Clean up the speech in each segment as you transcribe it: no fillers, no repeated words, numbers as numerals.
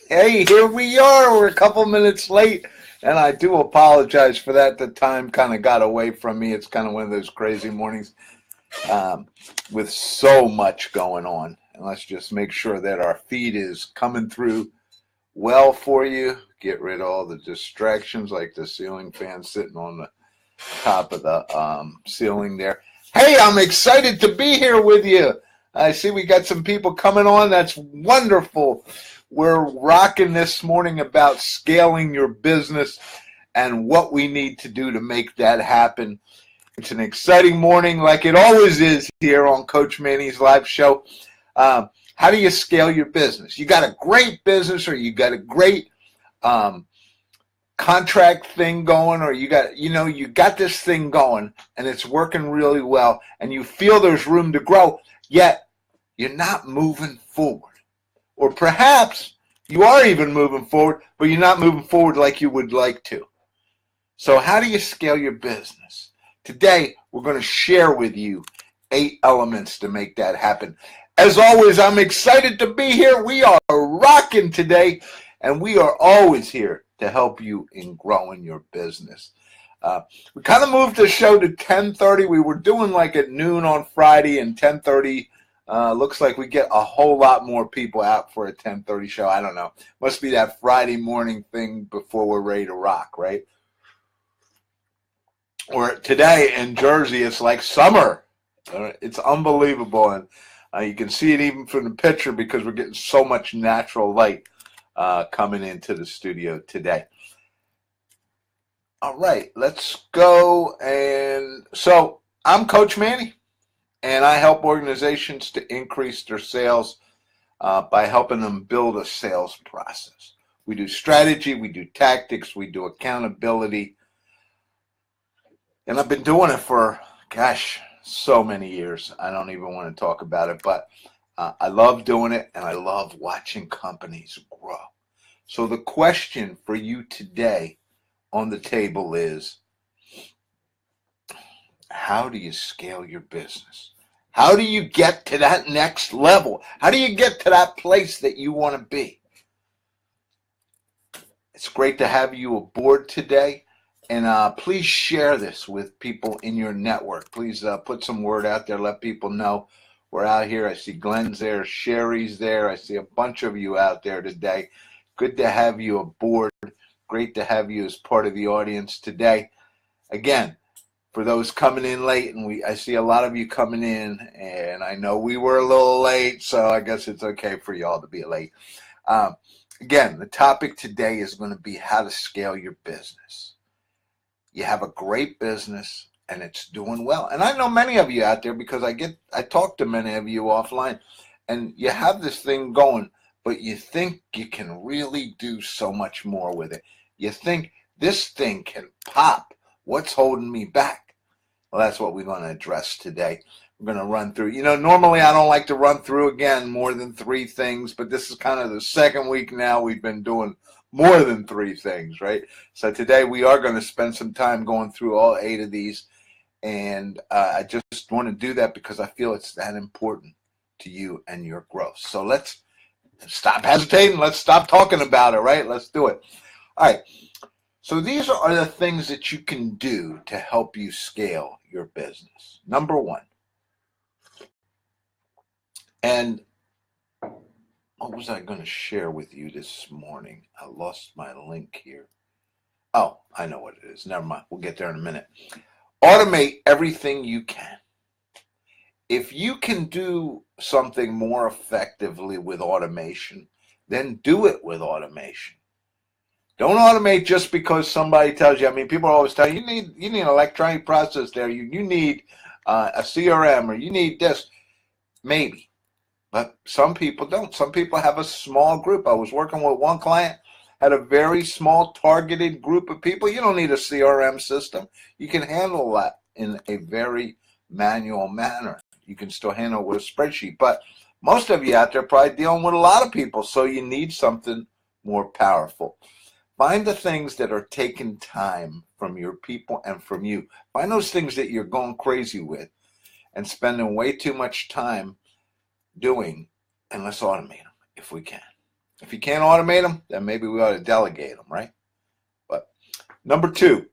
Hey, here we are. We're a couple minutes late, and I do apologize for that. The time kind of got away from me. It's kind of one of those crazy mornings um, with so much going on. And let's just make sure that our feed is coming through well for you. Get rid of all the distractions like the ceiling fan sitting on the top of the ceiling there. Hey, I'm excited to be here with you. I see we got some people coming on. That's wonderful. We're rocking this morning about scaling your business and what we need to do to make that happen. It's an exciting morning like it always is here on Coach Manny's live show. How do you scale your business? You got a great business, or you got a great contract thing going, or you got this thing going and it's working really well and you feel there's room to grow, yet you're not moving forward. Or perhaps you are even moving forward, but you're not moving forward like you would like to. So how do you scale your business? Today, we're going to share with you 8 elements to make that happen. As always, I'm excited to be here. We are rocking today, and we are always here to help you in growing your business. We kind of moved the show to 10:30. We were doing like at noon on Friday, and 10:30 looks like we get a whole lot more people out for a 10:30 show. I don't know. Must be that Friday morning thing before we're ready to rock, right? Or today in Jersey, it's like summer. It's unbelievable. And you can see it even from the picture because we're getting so much natural light coming into the studio today. All right, let's go. And so I'm Coach Manny, and I help organizations to increase their sales by helping them build a sales process. We do strategy, we do tactics, we do accountability. And I've been doing it for, so many years. I don't even want to talk about it, but I love doing it, and I love watching companies grow. So the question for you today on the table is, how do you scale your business? How do you get to that next level? How do you get to that place that you want to be? It's great to have you aboard today. And please share this with people in your network. Please put some word out there. Let people know we're out here. I see Glenn's there. Sherry's there. I see a bunch of you out there today. Good to have you aboard. Great to have you as part of the audience today. Again, for those coming in late, and I see a lot of you coming in, and I know we were a little late, so I guess it's okay for y'all to be late. Again, the topic today is going to be how to scale your business. You have a great business and it's doing well. And I know many of you out there because I talk to many of you offline, and you have this thing going, but you think you can really do so much more with it. You think this thing can pop. What's holding me back? Well, that's what we're going to address today. We're going to run through. Normally I don't like to run through again more than 3 things, but this is kind of the second week now we've been doing more than 3 things, right? So today we are going to spend some time going through all 8 of these, and I just want to do that because I feel it's that important to you and your growth. So let's stop hesitating. Let's stop talking about it, right? Let's do it. All right. So these are the things that you can do to help you scale your business. Number 1. And what was I going to share with you this morning? I lost my link here. Oh, I know what it is. Never mind. We'll get there in a minute. Automate everything you can. If you can do something more effectively with automation, then do it with automation. Don't automate just because somebody tells you. I mean, people always tell you, you need an electronic process there. You need a CRM, or you need this. Maybe. But some people don't. Some people have a small group. I was working with one client, had a very small targeted group of people. You don't need a CRM system. You can handle that in a very manual manner. You can still handle it with a spreadsheet. But most of you out there are probably dealing with a lot of people, so you need something more powerful. Find the things that are taking time from your people and from you. Find those things that you're going crazy with and spending way too much time doing, and let's automate them if we can. If you can't automate them, then maybe we ought to delegate them, right? But number 2,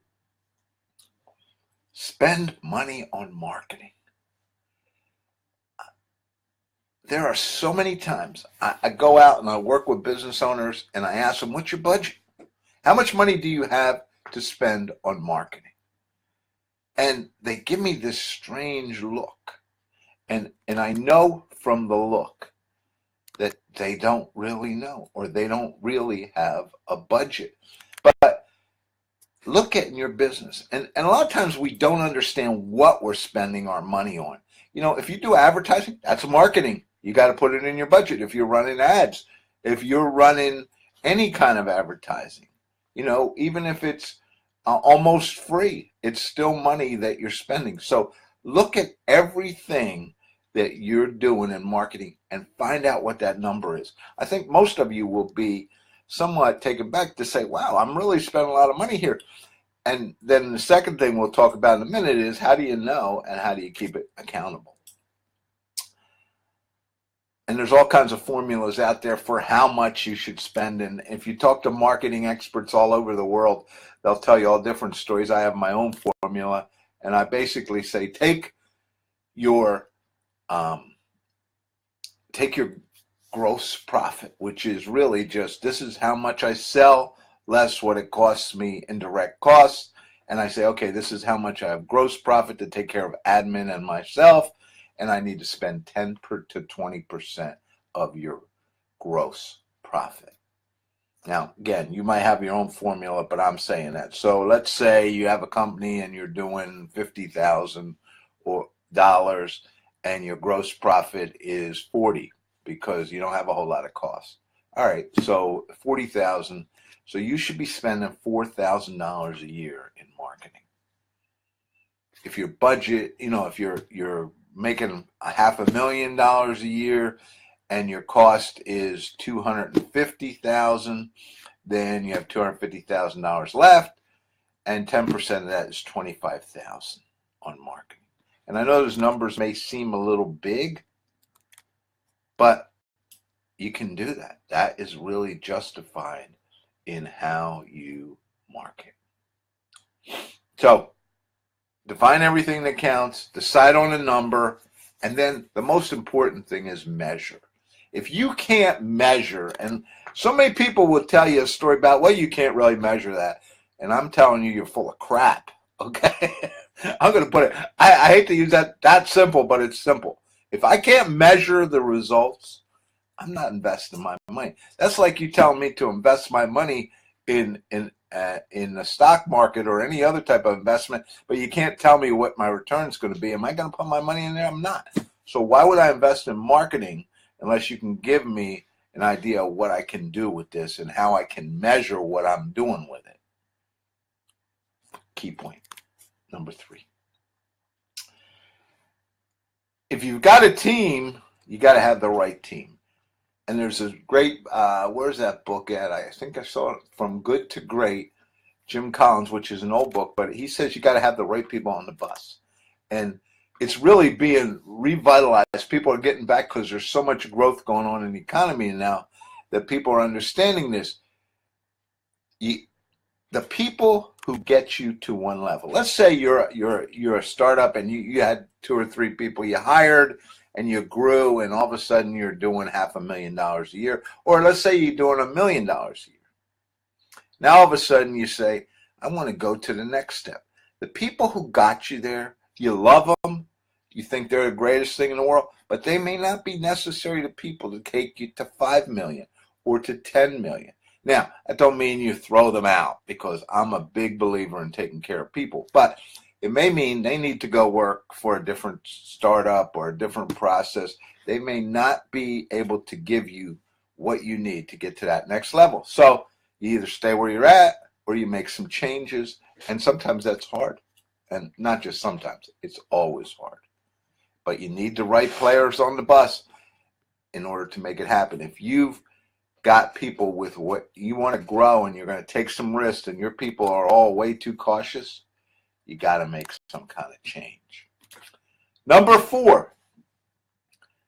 spend money on marketing. There are so many times I go out and I work with business owners and I ask them, what's your budget? How much money do you have to spend on marketing? And they give me this strange look. And I know from the look that they don't really know, or they don't really have a budget. But look at in your business. And a lot of times we don't understand what we're spending our money on. You know, if you do advertising, that's marketing. You got to put it in your budget. If you're running ads, if you're running any kind of advertising, you know, even if it's almost free, it's still money that you're spending. So look at everything that you're doing in marketing and find out what that number is. I think most of you will be somewhat taken back to say, wow, I'm really spending a lot of money here. And then the second thing we'll talk about in a minute is, how do you know and how do you keep it accountable? And there's all kinds of formulas out there for how much you should spend. And if you talk to marketing experts all over the world, they'll tell you all different stories. I have my own formula, and I basically say, take your gross profit, which is really just, this is how much I sell less what it costs me in direct costs. And I say, okay, this is how much I have gross profit to take care of admin and myself. And I need to spend 10 to 20% of your gross profit. Now, again, you might have your own formula, but I'm saying that. So let's say you have a company and you're doing $50,000 and your gross profit is 40 because you don't have a whole lot of costs. All right, so 40,000. So you should be spending $4,000 a year in marketing. If your budget, you know, if you're making $500,000 a year and your cost is $250,000, then you have $250,000 left, and 10% of that is $25,000 on marketing. And I know those numbers may seem a little big, but you can do that. That is really justified in how you market. So define everything that counts, decide on a number, and then the most important thing is measure. If you can't measure, and so many people will tell you a story about, well, you can't really measure that. And I'm telling you, you're full of crap, okay? I'm going to put it, I hate to use that simple, but it's simple. If I can't measure the results, I'm not investing my money. That's like you telling me to invest my money in the stock market or any other type of investment, but you can't tell me what my return is going to be. Am I going to put my money in there? I'm not. So why would I invest in marketing unless you can give me an idea of what I can do with this and how I can measure what I'm doing with it? Key point number 3. If you've got a team, you got to have the right team. And there's a great, where's that book at? I think I saw it, From Good to Great, Jim Collins, which is an old book, but he says you got to have the right people on the bus. And it's really being revitalized. People are getting back because there's so much growth going on in the economy now that people are understanding this. The people who get you to one level. Let's say you're a startup and you had 2 or 3 people you hired and you grew, and all of a sudden you're doing $500,000 a year. Or let's say you're doing $1 million a year. Now all of a sudden you say, I want to go to the next step. The people who got you there, you love them, you think they're the greatest thing in the world, but they may not be necessarily the people to take you to 5 million or to 10 million. Now, that don't mean you throw them out, because I'm a big believer in taking care of people, but it may mean they need to go work for a different startup or a different process. They may not be able to give you what you need to get to that next level. So you either stay where you're at or you make some changes, and sometimes that's hard. And not just sometimes, it's always hard. But you need the right players on the bus in order to make it happen. If you've got people with what you want to grow and you're going to take some risks and your people are all way too cautious, you got to make some kind of change. Number 4,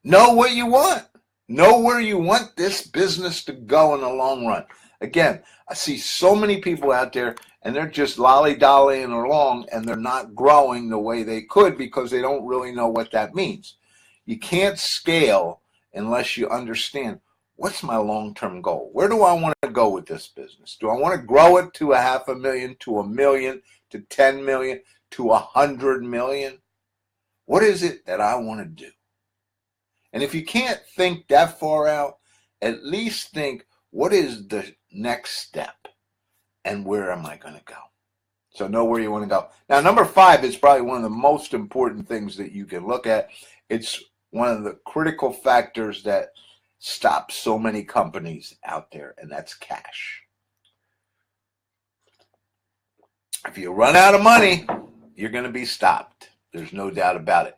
know what you want. Know where you want this business to go in the long run. Again, I see so many people out there and they're just lolly-dollying along and they're not growing the way they could because they don't really know what that means. You can't scale unless you understand, what's my long-term goal? Where do I want to go with this business? Do I want to grow it to $500,000, to $1 million, to 10 million, to 100 million? What is it that I want to do? And if you can't think that far out, at least think, what is the next step and where am I going to go? So know where you want to go. Now, number 5 is probably one of the most important things that you can look at. It's one of the critical factors that stops so many companies out there, and that's cash. If you run out of money, you're going to be stopped. There's no doubt about it.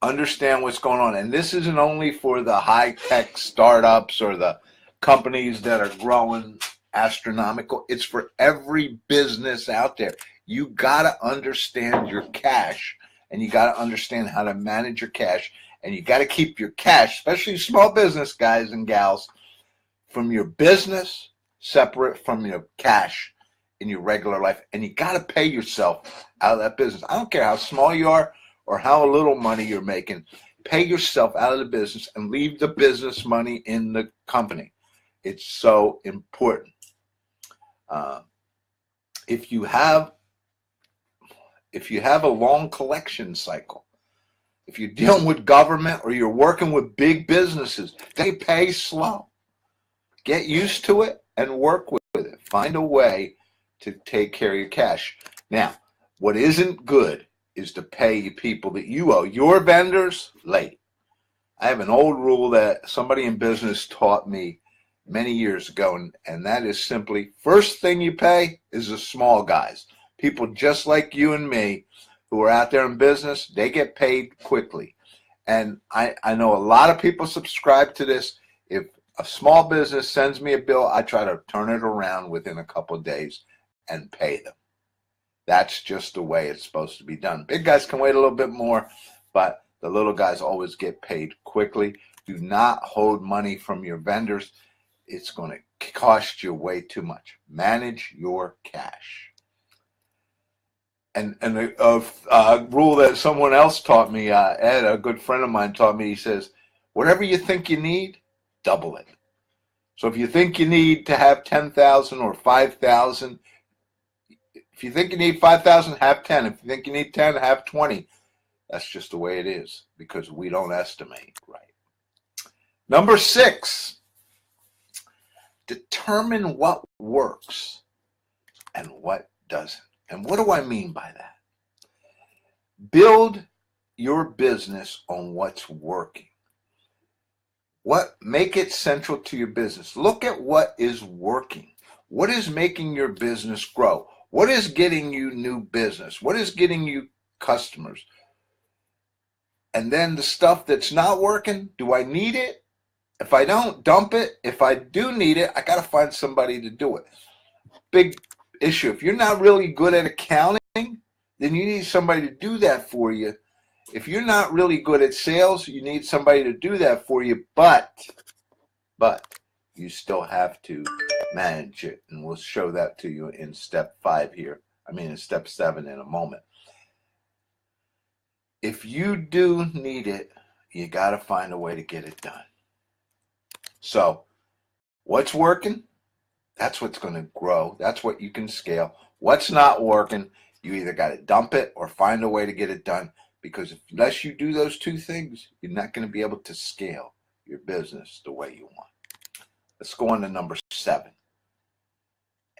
Understand what's going on. And this isn't only for the high-tech startups or the companies that are growing astronomical. It's for every business out there. You got to understand your cash, and you got to understand how to manage your cash, and you got to keep your cash, especially small business guys and gals, from your business separate from your cash in your regular life. And you got to pay yourself out of that business. I don't care how small you are or how little money you're making. Pay yourself out of the business and leave the business money in the company. It's so important. If you have a long collection cycle, if you're dealing with government or you're working with big businesses, they pay slow. Get used to it and work with it. Find a way to take care of your cash. Now, what isn't good is to pay people that you owe, your vendors, late. I have an old rule that somebody in business taught me many years ago, and that is simply, first thing you pay is the small guys. People just like you and me who are out there in business, they get paid quickly. And I know a lot of people subscribe to this. If a small business sends me a bill, I try to turn it around within a couple of days and pay them. That's just the way it's supposed to be done. Big guys can wait a little bit more, but the little guys always get paid quickly. Do not hold money from your vendors. It's going to cost you way too much. Manage your cash. And a rule that someone else taught me, Ed, a good friend of mine taught me, he says, whatever you think you need, double it. So if you think you need to have 10,000 or 5,000, if you think you need 5,000, have 10. If you think you need 10, have 20. That's just the way it is because we don't estimate right. Number 6, determine what works and what doesn't. And what do I mean by that? Build your business on what's working. Make it central to your business. Look at what is working. What is making your business grow? What is getting you new business? What is getting you customers? And then the stuff that's not working, do I need it? If I don't, dump it. If I do need it, I got to find somebody to do it. Big issue. If you're not really good at accounting, then you need somebody to do that for you. If you're not really good at sales, you need somebody to do that for you, but you still have to manage it. And we'll show that to you in step 5 here. In step 7 in a moment. If you do need it, you got to find a way to get it done. So what's working? That's what's going to grow. That's what you can scale. What's not working, you either got to dump it or find a way to get it done, because unless you do those 2 things, you're not going to be able to scale your business the way you want. Let's go on to number 7.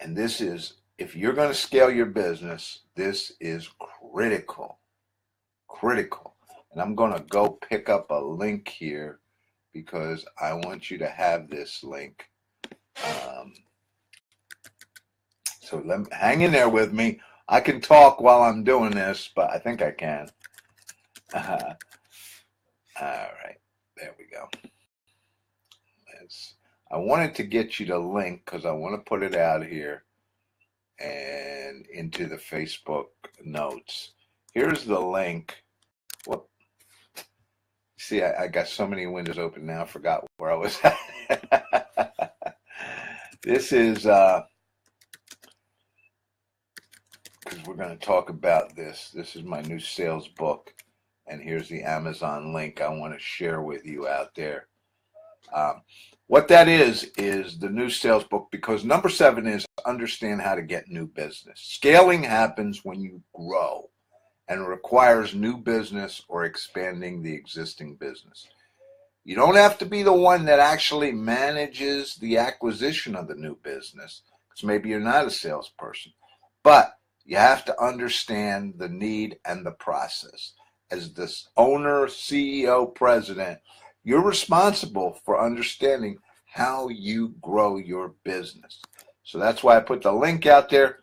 And this is, if you're going to scale your business, this is critical. Critical. And I'm going to go pick up a link here because I want you to have this link. So hang in there with me. I can talk while I'm doing this, but I think I can. All right, there we go. I wanted to get you the link because I want to put it out here and into the Facebook notes. Here's the link. Whoop. See, I got so many windows open now, I forgot where I was at. This is, because we're going to talk about this. This is my new sales book, and here's the Amazon link I want to share with you out there. What that is the new sales book, because number 7 is understand how to get new business. Scaling happens when you grow and requires new business or expanding the existing business. You don't have to be the one that actually manages the acquisition of the new business, because maybe you're not a salesperson, but you have to understand the need and the process. As this owner, CEO, president, you're responsible for understanding how you grow your business. So that's why I put the link out there,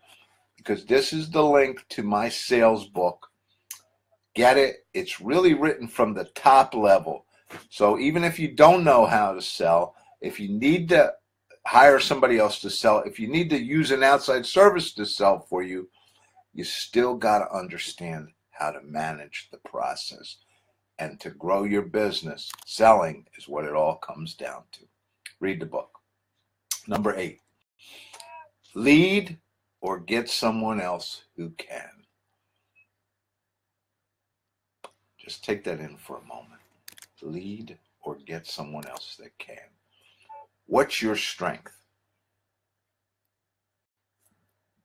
because this is the link to my sales book. Get it? It's really written from the top level. So even if you don't know how to sell, if you need to hire somebody else to sell, if you need to use an outside service to sell for you, you still got to understand how to manage the process. And to grow your business, selling is what it all comes down to. Read the book. Number 8, lead or get someone else who can. Just take that in for a moment. Lead or get someone else that can. What's your strength?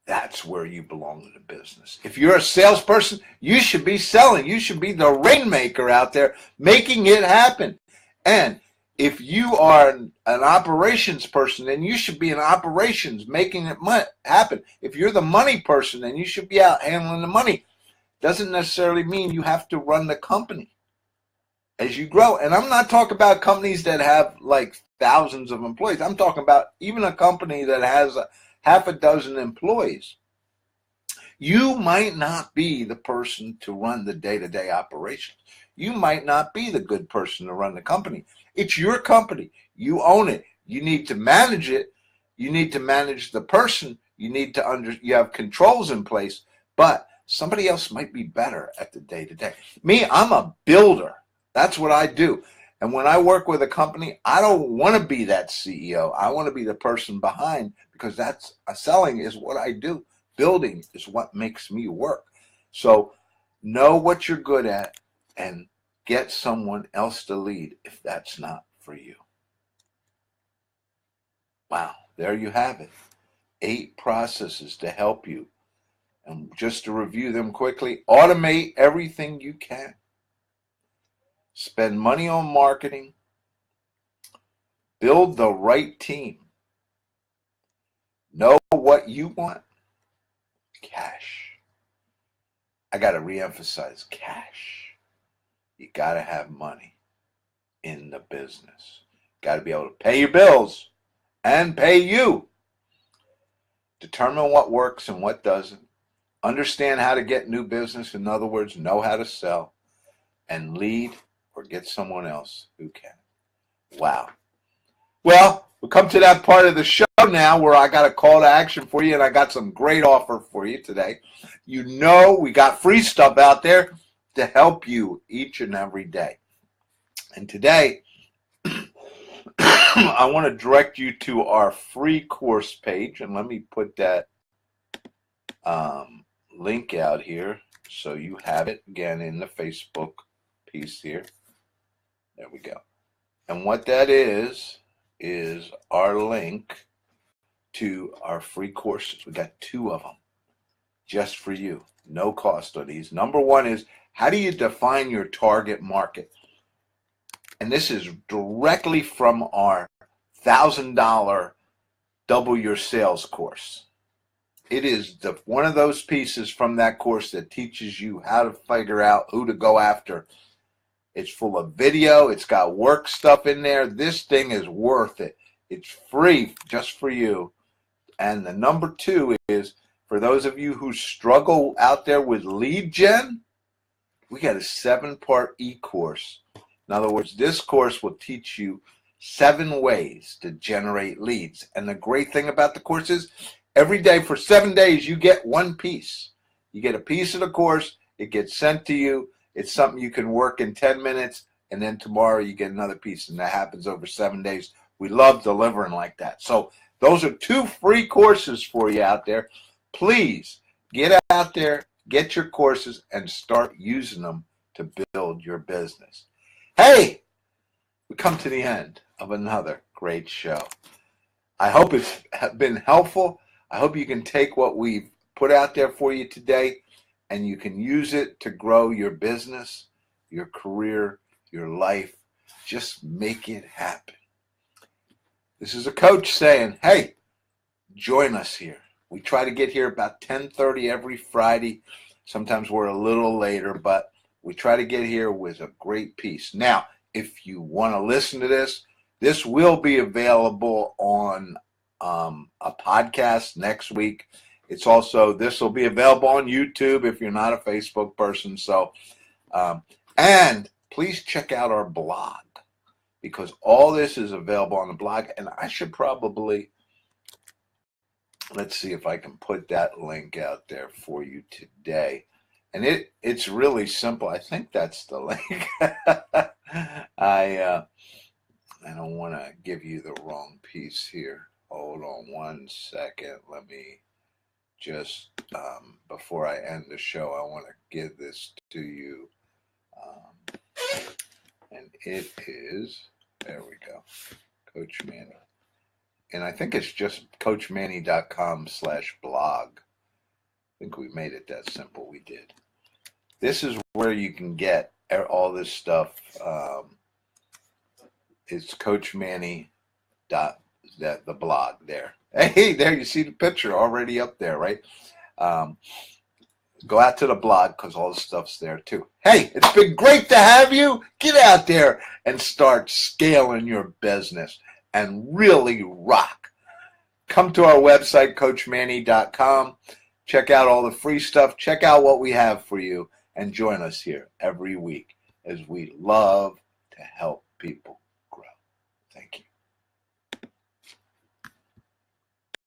That's where you belong in the business. If you're a salesperson, you should be selling. You should be the rainmaker out there making it happen. And if you are an operations person, then you should be in operations making it happen. If you're the money person, then you should be out handling the money. Doesn't necessarily mean you have to run the company as you grow. And I'm not talking about companies that have like thousands of employees. I'm talking about even a company that has half a dozen employees. You might not be the person to run the day-to-day operations. You might not be the good person to run the company. It's your company. You own it. You need to manage it. You need to manage the person. You need to you have controls in place, but somebody else might be better at the day-to-day. Me, I'm a builder. That's what I do. And when I work with a company, I don't want to be that CEO. I want to be the person behind, because that's selling is what I do. Building is what makes me work. So know what you're good at and get someone else to lead if that's not for you. Wow, there you have it. 8 processes to help you. And just to review them quickly, automate everything you can. Spend money on marketing. Build the right team. Know what you want. Cash. I got to reemphasize cash. You got to have money in the business. Got to be able to pay your bills and pay you. Determine what works and what doesn't. Understand how to get new business. In other words, know how to sell. And lead or get someone else who can. Wow. Well, we'll come to that part of the show now where I got a call to action for you, and I got some great offer for you today. You know we got free stuff out there to help you each and every day. And today, I want to direct you to our free course page, and let me put that link out here so you have it again in the Facebook piece here. There we go. And what that is our link to our free courses. We got 2 of them just for you. No cost on these. Number 1 is, how do you define your target market? And this is directly from our $1,000 Double Your Sales course. It is one of those pieces from that course that teaches you how to figure out who to go after. It's full of video. It's got work stuff in there. This thing is worth it. It's free just for you. And the number 2 is, for those of you who struggle out there with lead gen, we got a 7-part e-course. In other words, this course will teach you 7 ways to generate leads. And the great thing about the course is, every day for 7 days, you get 1 piece. You get a piece of the course. It gets sent to you. It's something you can work in 10 minutes. and then tomorrow you get another piece, and that happens over 7 days. We love delivering like that. So those are 2 free courses for you out there. Please get out there, get your courses, and start using them to build your business. Hey, we come to the end of another great show. I hope it's been helpful. I hope you can take what we've put out there for you today and you can use it to grow your business, your career, your life. Just make it happen. This is a coach saying, hey, join us here. We try to get here about 10:30 every Friday. Sometimes we're a little later, but we try to get here with a great piece. Now, if you want to listen to this will be available on a podcast next week. This will be available on YouTube if you're not a Facebook person. So, and please check out our blog, because all this is available on the blog. And I should probably, let's see if I can put that link out there for you today. And it's really simple. I think that's the link. I don't want to give you the wrong piece here. Hold on one second. Let me just, before I end the show, I want to give this to you. And it is, there we go, Coach Manny. And I think it's just coachmanny.com/blog. I think we made it that simple. We did. This is where you can get all this stuff. It's Coach Manny the blog there. Hey, there you see the picture already up there, right? Go out to the blog because all the stuff's there too. Hey, it's been great to have you. Get out there and start scaling your business and really rock. Come to our website, coachmanny.com. Check out all the free stuff. Check out what we have for you and join us here every week as we love to help people